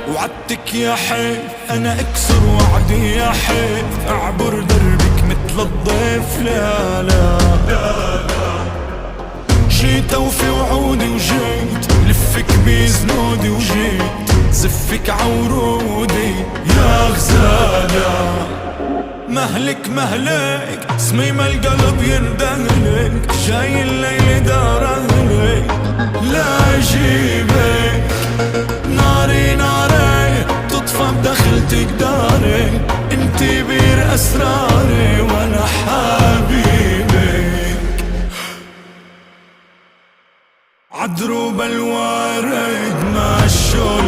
وعدتك يا حيف انا اكسر وعدي يا حيف، اعبر دربك مثل الضيف. لا لا جيت اوفي وعودي وجيت لفك بزنودي وجيت زفك عورودي يا غزالة. مهلك مهلك صميم القلب يندهلك، جاي الليل دار اهلك لا اجيبك. ناري ناري تطفى بدخلتك داري، انتي بير اسراري وانا حبيبك. عدروب الوارد مع الشوق